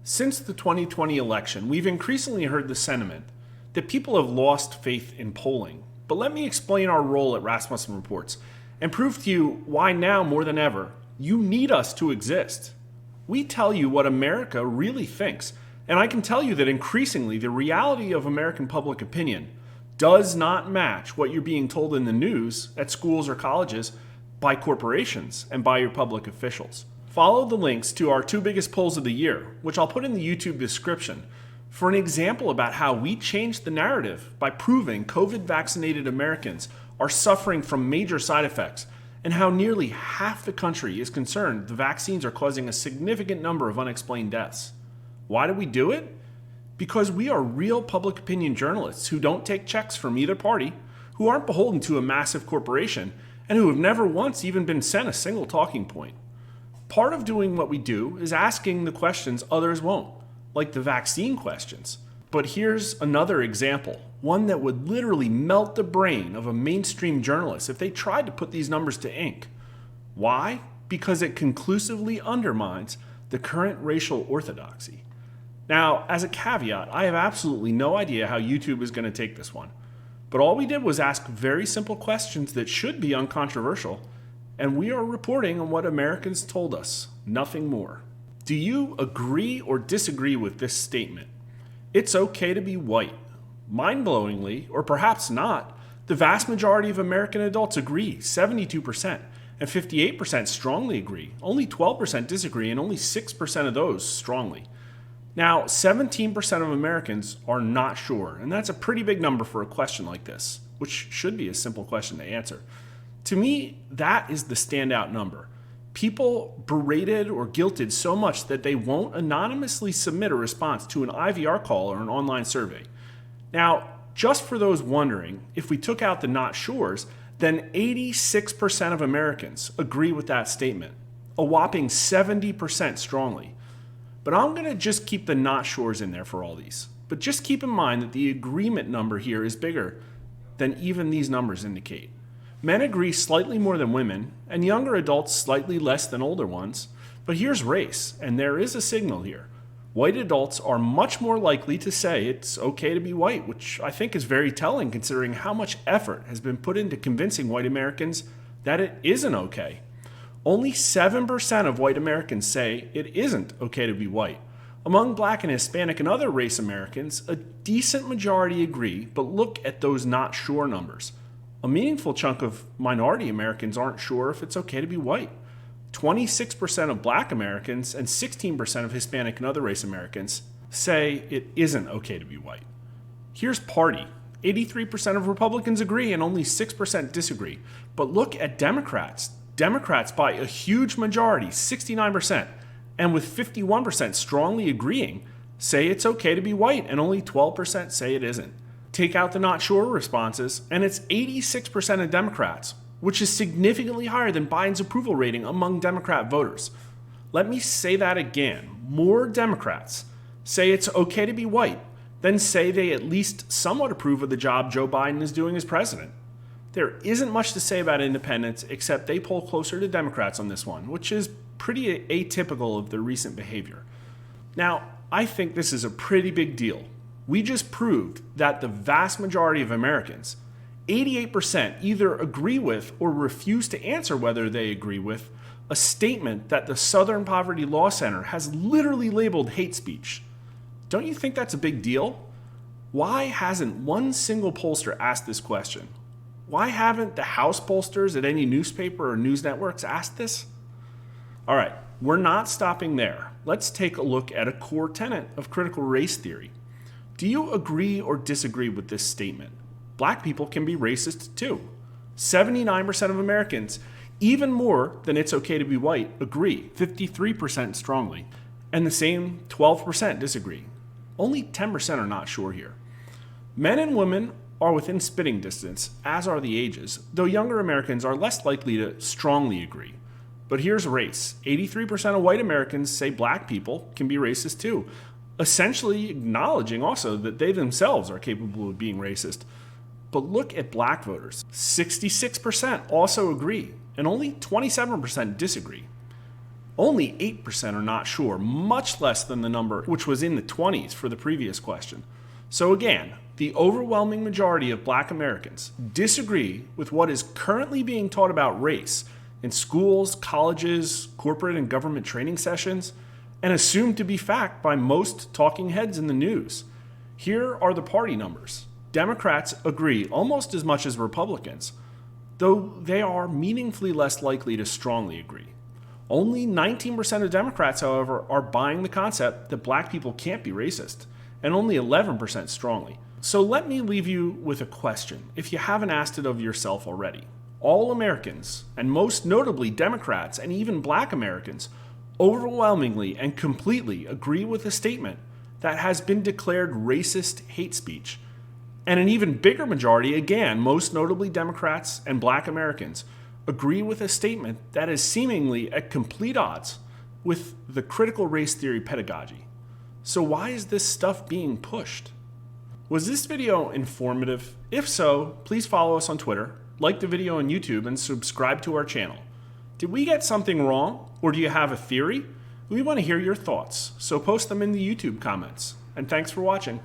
Since the 2020 election, we've increasingly heard the sentiment that people have lost faith in polling. But let me explain our role at Rasmussen Reports and prove to you why now more than ever, you need us to exist. We tell you what America really thinks, and I can tell you that increasingly the reality of American public opinion does not match what you're being told in the news, at schools or colleges, by corporations and by your public officials. Follow the links to our two biggest polls of the year, which I'll put in the YouTube description, for an example about how we changed the narrative by proving COVID-vaccinated Americans are suffering from major side effects, and how nearly half the country is concerned the vaccines are causing a significant number of unexplained deaths. Why do we do it? Because we are real public opinion journalists who don't take checks from either party, who aren't beholden to a massive corporation, and who have never once even been sent a single talking point. Part of doing what we do is asking the questions others won't, like the vaccine questions. But here's another example, one that would literally melt the brain of a mainstream journalist if they tried to put these numbers to ink. Why? Because it conclusively undermines the current racial orthodoxy. Now, as a caveat, I have absolutely no idea how YouTube is going to take this one. But all we did was ask very simple questions that should be uncontroversial, and we are reporting on what Americans told us, nothing more. Do you agree or disagree with this statement? It's okay to be white. Mind-blowingly, or perhaps not, the vast majority of American adults agree, 72%, and 58% strongly agree. Only 12% disagree, and only 6% of those strongly. Now, 17% of Americans are not sure, and that's a pretty big number for a question like this, which should be a simple question to answer. To me, that is the standout number. People berated or guilted so much that they won't anonymously submit a response to an IVR call or an online survey. Now, just for those wondering, if we took out the not sures, then 86% of Americans agree with that statement, a whopping 70% strongly. But I'm going to just keep the not sures in there for all these. But just keep in mind that the agreement number here is bigger than even these numbers indicate. Men agree slightly more than women, and younger adults slightly less than older ones. But here's race, and there is a signal here. White adults are much more likely to say it's okay to be white, which I think is very telling considering how much effort has been put into convincing white Americans that it isn't okay. Only 7% of white Americans say it isn't okay to be white. Among Black and Hispanic and other race Americans, a decent majority agree, but look at those not sure numbers. A meaningful chunk of minority Americans aren't sure if it's okay to be white. 26% of Black Americans and 16% of Hispanic and other race Americans say it isn't okay to be white. Here's party. 83% of Republicans agree and only 6% disagree. But look at Democrats. Democrats by a huge majority, 69%, and with 51% strongly agreeing, say it's okay to be white and only 12% say it isn't. Take out the not sure responses, and it's 86% of Democrats, which is significantly higher than Biden's approval rating among Democrat voters. Let me say that again. More Democrats say it's okay to be white than say they at least somewhat approve of the job Joe Biden is doing as president. There isn't much to say about independents except they poll closer to Democrats on this one, which is pretty atypical of their recent behavior. Now, I think this is a pretty big deal. We just proved that the vast majority of Americans, 88%, either agree with or refuse to answer whether they agree with a statement that the Southern Poverty Law Center has literally labeled hate speech. Don't you think that's a big deal? Why hasn't one single pollster asked this question? Why haven't the House pollsters at any newspaper or news networks asked this? All right, we're not stopping there. Let's take a look at a core tenet of critical race theory. Do you agree or disagree with this statement? Black people can be racist too. 79% of Americans, even more than it's okay to be white, agree, 53% strongly, and the same 12% disagree. Only 10% are not sure here. Men and women are within spitting distance, as are the ages, though younger Americans are less likely to strongly agree. But here's race. 83% of white Americans say black people can be racist too, essentially acknowledging also that they themselves are capable of being racist. But look at black voters. 66% also agree, and only 27% disagree. Only 8% are not sure, much less than the number which was in the 20s for the previous question. So again, the overwhelming majority of Black Americans disagree with what is currently being taught about race in schools, colleges, corporate and government training sessions, and assumed to be fact by most talking heads in the news. Here are the party numbers. Democrats agree almost as much as Republicans, though they are meaningfully less likely to strongly agree. Only 19% of Democrats, however, are buying the concept that black people can't be racist, and only 11% strongly. So let me leave you with a question, if you haven't asked it of yourself already. All Americans, and most notably Democrats and even Black Americans, overwhelmingly and completely agree with a statement that has been declared racist hate speech. And an even bigger majority, again, most notably Democrats and Black Americans, agree with a statement that is seemingly at complete odds with the critical race theory pedagogy. So why is this stuff being pushed? Was this video informative? If so, please follow us on Twitter, like the video on YouTube, and subscribe to our channel. Did we get something wrong, or do you have a theory? We want to hear your thoughts, so post them in the YouTube comments. And thanks for watching.